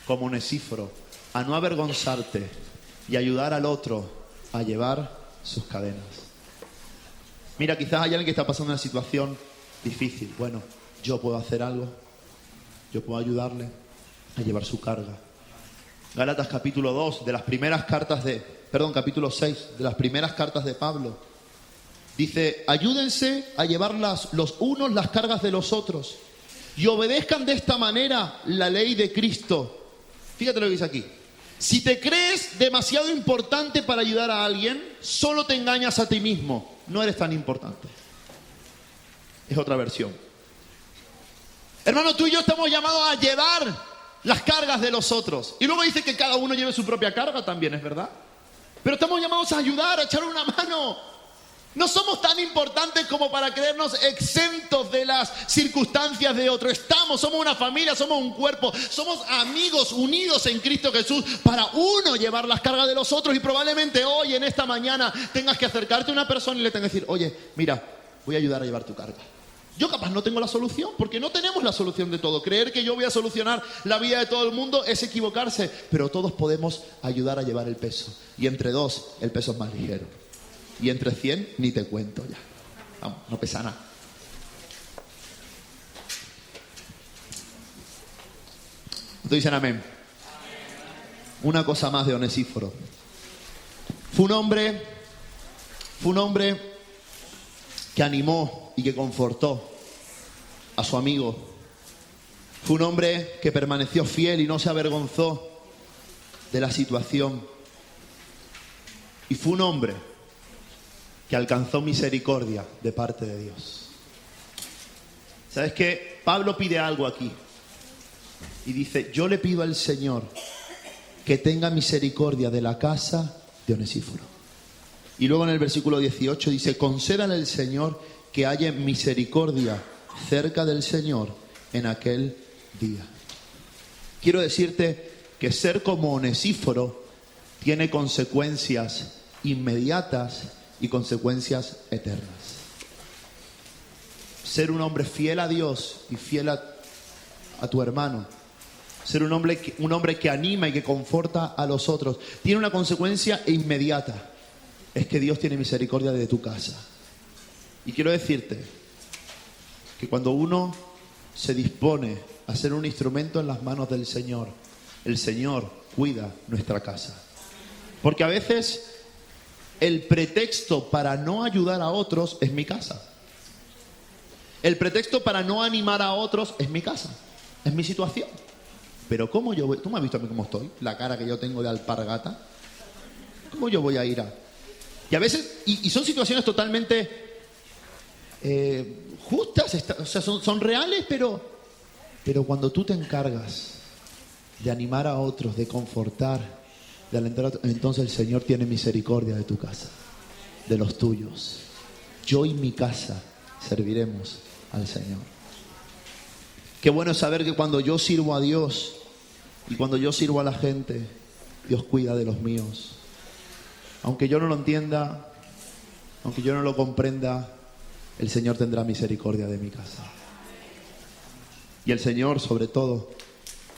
como Onesíforo a no avergonzarte y ayudar al otro a llevar sus cadenas. Mira, quizás hay alguien que está pasando una situación difícil. Bueno, yo puedo hacer algo. Yo puedo ayudarle a llevar su carga. Gálatas capítulo 2, de las primeras cartas capítulo 6, de las primeras cartas de Pablo. Dice, ayúdense a llevar los unos las cargas de los otros y obedezcan de esta manera la ley de Cristo. Fíjate lo que dice aquí. Si te crees demasiado importante para ayudar a alguien, solo te engañas a ti mismo. No eres tan importante. Es otra versión. Hermano, tú y yo estamos llamados a llevar las cargas de los otros. Y luego dice que cada uno lleve su propia carga también, ¿es verdad? Pero estamos llamados a ayudar, a echar una mano. No somos tan importantes como para creernos exentos de las circunstancias de otro. Somos una familia, somos un cuerpo, somos amigos unidos en Cristo Jesús para uno llevar las cargas de los otros. Y probablemente hoy, en esta mañana, tengas que acercarte a una persona y le tengas que decir, oye, mira, voy a ayudar a llevar tu carga. Yo capaz no tengo la solución, porque no tenemos la solución de todo. Creer que yo voy a solucionar la vida de todo el mundo es equivocarse, pero todos podemos ayudar a llevar el peso. Y entre dos, el peso es más ligero. Y entre 100, ni te cuento ya. Vamos, no pesa nada. ¿Ustedes dicen amén? Una cosa más de Onesíforo. Fue un hombre que animó y que confortó a su amigo. Fue un hombre que permaneció fiel y no se avergonzó de la situación. Y fue un hombre que alcanzó misericordia de parte de Dios. ¿Sabes qué? Pablo pide algo aquí. Y dice, yo le pido al Señor que tenga misericordia de la casa de Onesíforo. Y luego en el versículo 18 dice, concédale al Señor que haya misericordia cerca del Señor en aquel día. Quiero decirte que ser como Onesíforo tiene consecuencias inmediatas y consecuencias eternas. Ser un hombre fiel a Dios y fiel a tu hermano, ser un hombre que anima y que conforta a los otros, tiene una consecuencia inmediata. Es que Dios tiene misericordia de tu casa. Y quiero decirte que cuando uno se dispone a ser un instrumento en las manos del Señor, el Señor cuida nuestra casa. Porque a veces el pretexto para no ayudar a otros es mi casa. El pretexto para no animar a otros es mi casa, es mi situación. Pero ¿cómo yo voy? ¿Tú me has visto a mí cómo estoy? La cara que yo tengo de alpargata. ¿Cómo yo voy a ir a...? Y a veces, y son situaciones totalmente justas, o sea, son reales, pero cuando tú te encargas de animar a otros, de confortar, de alentar a otros, entonces el Señor tiene misericordia de tu casa, de los tuyos. Yo y mi casa serviremos al Señor. Qué bueno es saber que cuando yo sirvo a Dios y cuando yo sirvo a la gente, Dios cuida de los míos. Aunque yo no lo entienda, aunque yo no lo comprenda, el Señor tendrá misericordia de mi casa. Y el Señor, sobre todo,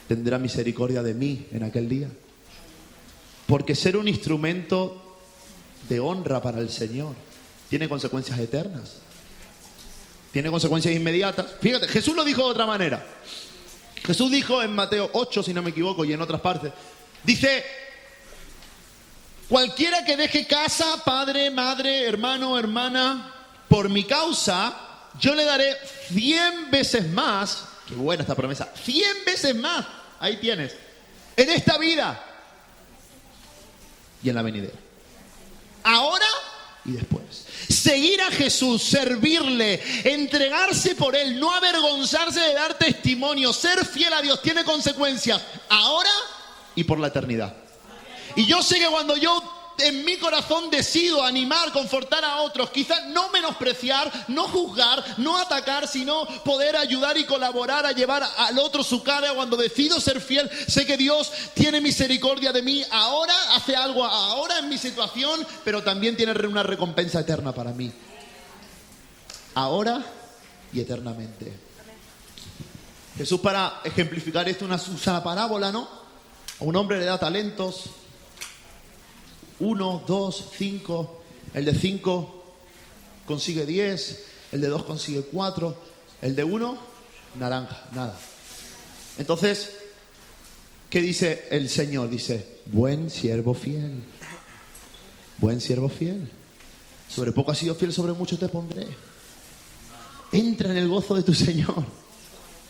tendrá misericordia de mí en aquel día. Porque ser un instrumento de honra para el Señor tiene consecuencias eternas. Tiene consecuencias inmediatas. Fíjate, Jesús lo dijo de otra manera. Jesús dijo en Mateo 8, si no me equivoco, y en otras partes. Dice, cualquiera que deje casa, padre, madre, hermano, hermana, por mi causa, yo le daré 100 veces más qué buena esta promesa. 100 veces más. Ahí tienes. En esta vida y en la venidera. Ahora y después. Seguir a Jesús, servirle, entregarse por Él, no avergonzarse de dar testimonio, ser fiel a Dios, tiene consecuencias ahora y por la eternidad. Y yo sé que cuando yo en mi corazón decido animar, confortar a otros, quizás no menospreciar, no juzgar, no atacar, sino poder ayudar y colaborar a llevar al otro su carga. Cuando decido ser fiel, sé que Dios tiene misericordia de mí ahora, hace algo ahora en mi situación, pero también tiene una recompensa eterna para mí. Ahora y eternamente. Jesús, para ejemplificar esto, usa una parábola, ¿no? A un hombre le da talentos. 1, 2, 5. El de 5 consigue 10. El de 2 consigue 4. El de 1, naranja, nada. Entonces, ¿qué dice el Señor? Dice, buen siervo fiel. Buen siervo fiel. Sobre poco has sido fiel, sobre mucho te pondré. Entra en el gozo de tu Señor.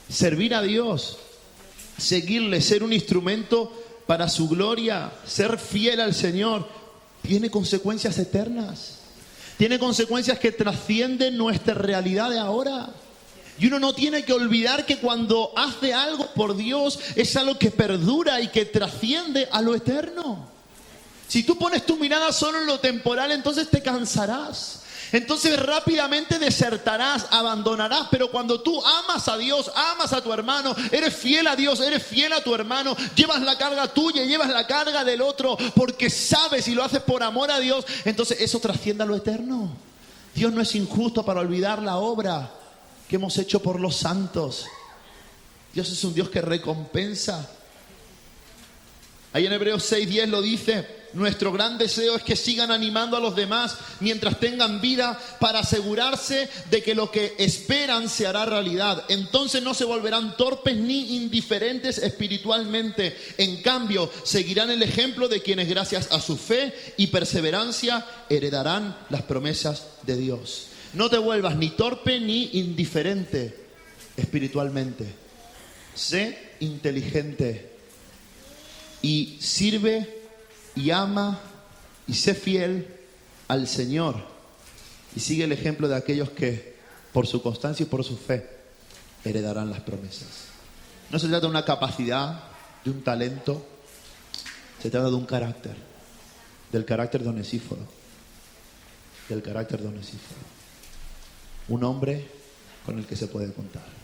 Servir a Dios. Seguirle, ser un instrumento para su gloria, ser fiel al Señor, tiene consecuencias eternas. Tiene consecuencias que trascienden nuestra realidad de ahora. Y uno no tiene que olvidar que cuando hace algo por Dios es algo que perdura y que trasciende a lo eterno. Si tú pones tu mirada solo en lo temporal, entonces te cansarás. Entonces rápidamente desertarás, abandonarás. Pero cuando tú amas a Dios, amas a tu hermano, eres fiel a Dios, eres fiel a tu hermano, llevas la carga tuya, llevas la carga del otro, porque sabes y lo haces por amor a Dios, entonces eso trasciende a lo eterno. Dios no es injusto para olvidar la obra que hemos hecho por los santos. Dios es un Dios que recompensa. Ahí en Hebreos 6:10 lo dice. Nuestro gran deseo es que sigan animando a los demás mientras tengan vida, para asegurarse de que lo que esperan se hará realidad. Entonces no se volverán torpes ni indiferentes espiritualmente. En cambio, seguirán el ejemplo de quienes gracias a su fe y perseverancia heredarán las promesas de Dios. No te vuelvas ni torpe ni indiferente espiritualmente. Sé inteligente y sirve y ama y sé fiel al Señor. Y sigue el ejemplo de aquellos que por su constancia y por su fe heredarán las promesas. No se trata de una capacidad, de un talento. Se trata de un carácter. Del carácter de Onesíforo. Del carácter de Onesíforo. Un hombre con el que se puede contar.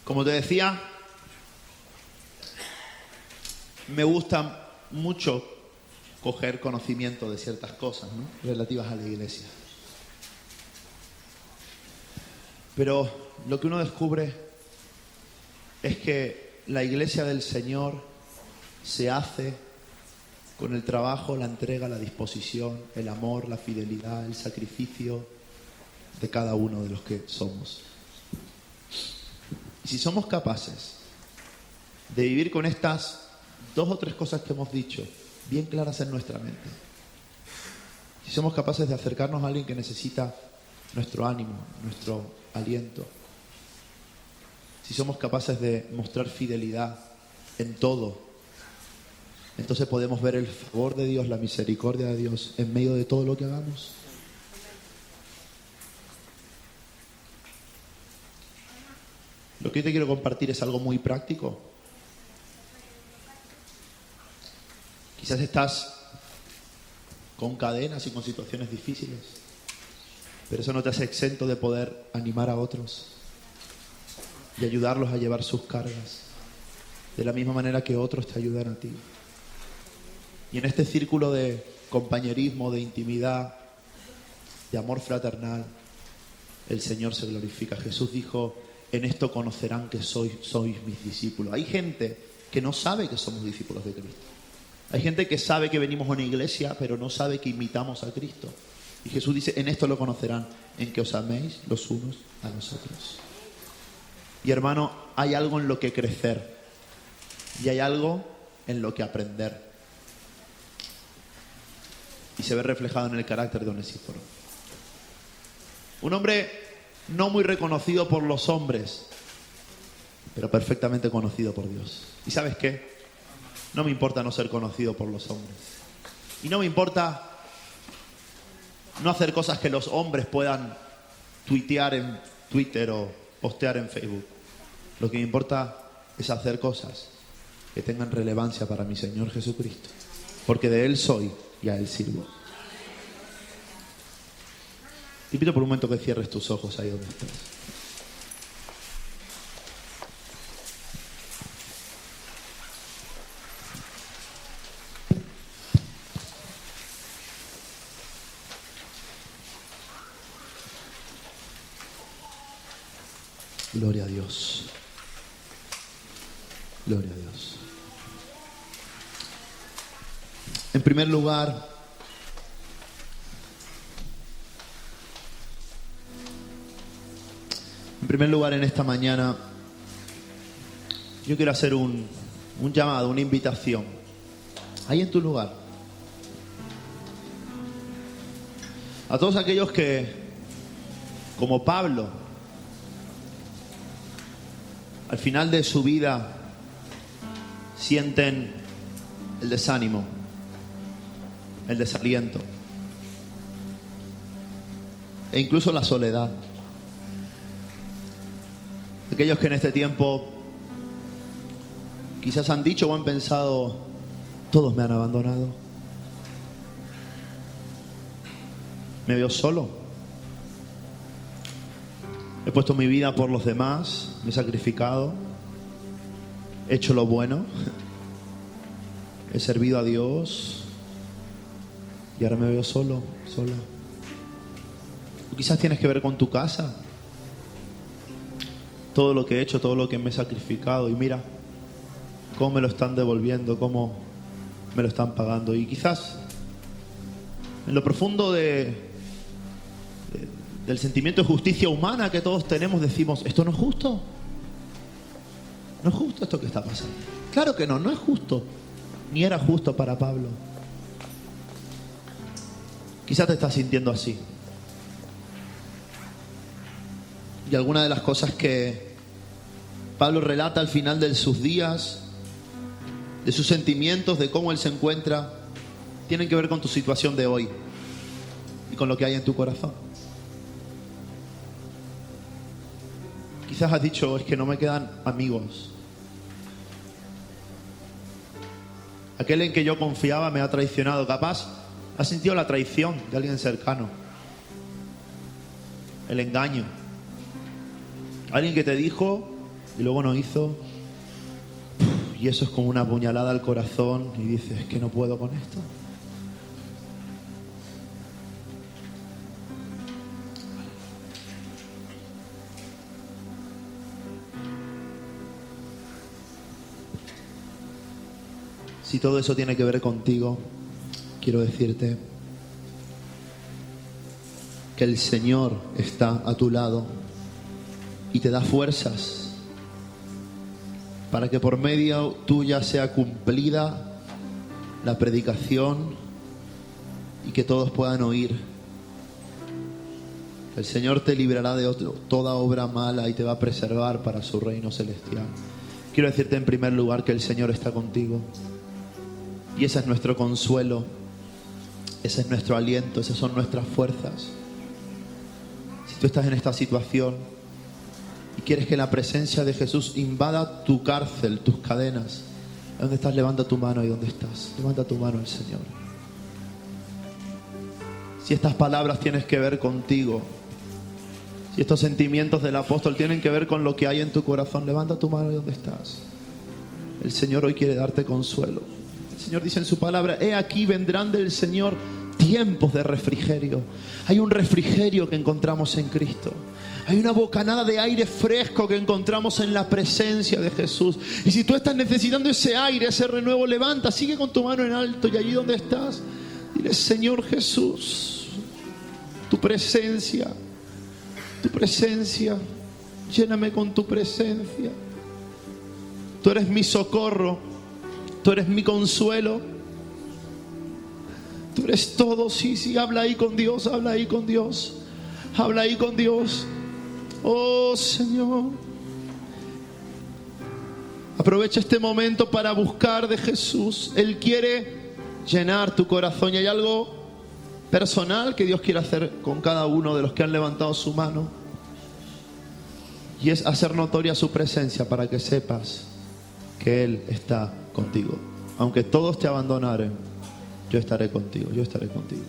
Como te decía, me gusta mucho coger conocimiento de ciertas cosas, ¿no?, relativas a la iglesia. Pero lo que uno descubre es que la iglesia del Señor se hace con el trabajo, la entrega, la disposición, el amor, la fidelidad, el sacrificio de cada uno de los que somos. Y si somos capaces de vivir con estas 2 o 3 cosas que hemos dicho bien claras en nuestra mente, si somos capaces de acercarnos a alguien que necesita nuestro ánimo, nuestro aliento, si somos capaces de mostrar fidelidad en todo, entonces podemos ver el favor de Dios, la misericordia de Dios en medio de todo lo que hagamos. Lo que hoy te quiero compartir es algo muy práctico. Quizás estás con cadenas y con situaciones difíciles, pero eso no te hace exento de poder animar a otros y ayudarlos a llevar sus cargas, de la misma manera que otros te ayudan a ti. Y en este círculo de compañerismo, de intimidad, de amor fraternal, el Señor se glorifica. Jesús dijo: en esto conocerán que sois mis discípulos. Hay gente que no sabe que somos discípulos de Cristo. Hay gente que sabe que venimos a una iglesia, pero no sabe que imitamos a Cristo. Y Jesús dice: en esto lo conocerán, en que os améis los unos a los otros. Y hermano, hay algo en lo que crecer. y hay algo en lo que aprender. Y se ve reflejado en el carácter de Onesíforo. Un hombre no muy reconocido por los hombres, pero perfectamente conocido por Dios. ¿Y sabes qué? No me importa no ser conocido por los hombres. Y no me importa no hacer cosas que los hombres puedan tuitear en Twitter o postear en Facebook. Lo que me importa es hacer cosas que tengan relevancia para mi Señor Jesucristo. Porque de Él soy y a Él sirvo. Te pido por un momento que cierres tus ojos ahí donde estás. Gloria a Dios. Gloria a Dios. En primer lugar, en esta mañana, yo quiero hacer un llamado, una invitación. Ahí en tu lugar. A todos aquellos que, como Pablo, al final de su vida sienten el desánimo, el desaliento e incluso la soledad. Aquellos que en este tiempo quizás han dicho o han pensado: todos me han abandonado, me veo solo, he puesto mi vida por los demás, me he sacrificado, he hecho lo bueno, he servido a Dios y ahora me veo solo, sola. O quizás tienes que ver con tu casa, todo lo que he hecho, todo lo que me he sacrificado, y mira cómo me lo están devolviendo, cómo me lo están pagando. Y quizás en lo profundo del sentimiento de justicia humana que todos tenemos decimos: esto no es justo, no es justo esto que está pasando. Claro que no es justo, ni era justo para Pablo. Quizás te estás sintiendo así. Y alguna de las cosas que Pablo relata al final de sus días, de sus sentimientos, de cómo él se encuentra, tienen que ver con tu situación de hoy y con lo que hay en tu corazón. Quizás has dicho: es que no me quedan amigos. Aquel en que yo confiaba me ha traicionado. Capaz has sentido la traición de alguien cercano, el engaño. Alguien que te dijo y luego no hizo. Y eso es como una puñalada al corazón y dices: es que no puedo con esto. Si todo eso tiene que ver contigo, quiero decirte que el Señor está a tu lado y te da fuerzas para que por medio tuya sea cumplida la predicación y que todos puedan oír. El Señor te librará de toda obra mala y te va a preservar para su reino celestial. Quiero decirte en primer lugar que el Señor está contigo. Y ese es nuestro consuelo, ese es nuestro aliento, esas son nuestras fuerzas. Si tú estás en esta situación y quieres que la presencia de Jesús invada tu cárcel, tus cadenas, ¿dónde estás? Levanta tu mano. ¿Y dónde estás? Levanta tu mano al Señor. Si estas palabras tienen que ver contigo, si estos sentimientos del apóstol tienen que ver con lo que hay en tu corazón, levanta tu mano. ¿Y dónde estás? El Señor hoy quiere darte consuelo. El Señor dice en su palabra: he aquí vendrán del Señor tiempos de refrigerio. Hay un refrigerio que encontramos en Cristo. Hay una bocanada de aire fresco que encontramos en la presencia de Jesús. Y si tú estás necesitando ese aire, ese renuevo, levanta, sigue con tu mano en alto y allí donde estás, dile: Señor Jesús, tu presencia, lléname con tu presencia. Tú eres mi socorro. Tú eres mi consuelo. Tú eres todo. Sí, sí, habla ahí con Dios, habla ahí con Dios. Habla ahí con Dios. Oh Señor. Aprovecha este momento para buscar de Jesús. Él quiere llenar tu corazón. Y hay algo personal que Dios quiere hacer con cada uno de los que han levantado su mano. Y es hacer notoria su presencia para que sepas que Él está contigo. Aunque todos te abandonaren, yo estaré contigo, yo estaré contigo.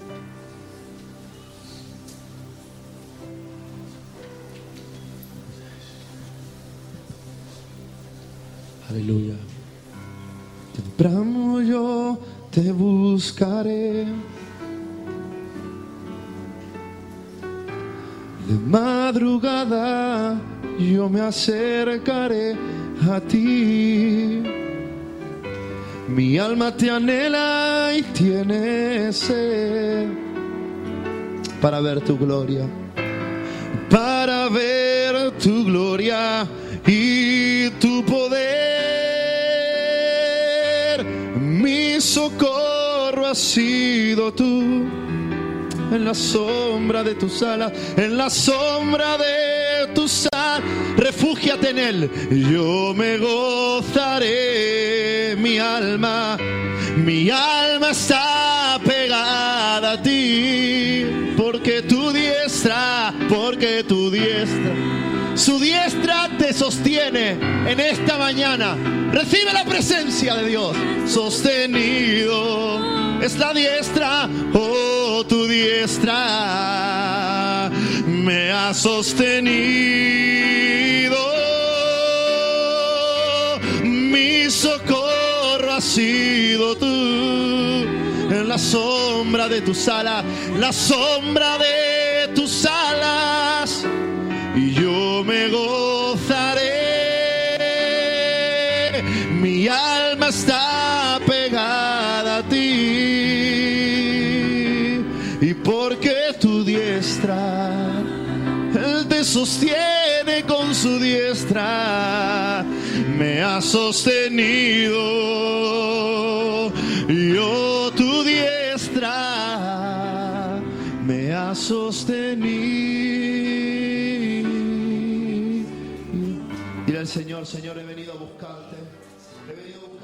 Aleluya. Temprano yo te buscaré. De madrugada yo me acercaré a ti. Mi alma te anhela y tiene sed para ver tu gloria, para ver tu gloria y tu poder. Mi socorro has sido tú. En la sombra de tus alas, en la sombra de tus alas, refúgiate en Él. Yo me gozaré, mi alma está pegada a ti, porque tu diestra, su diestra te sostiene en esta mañana. Recibe la presencia de Dios. Sostenido es la diestra, oh, tu diestra me ha sostenido. Mi socorro has sido tú. En la sombra de tus alas, la sombra de tus alas, y yo me gozaré. Mi alma está pegada a ti, y porque tu diestra, Él te sostiene con su diestra, me ha sostenido. Yo, tu diestra me ha sostenido. Dile al Señor: Señor, he venido a buscarte. He venido a buscarte.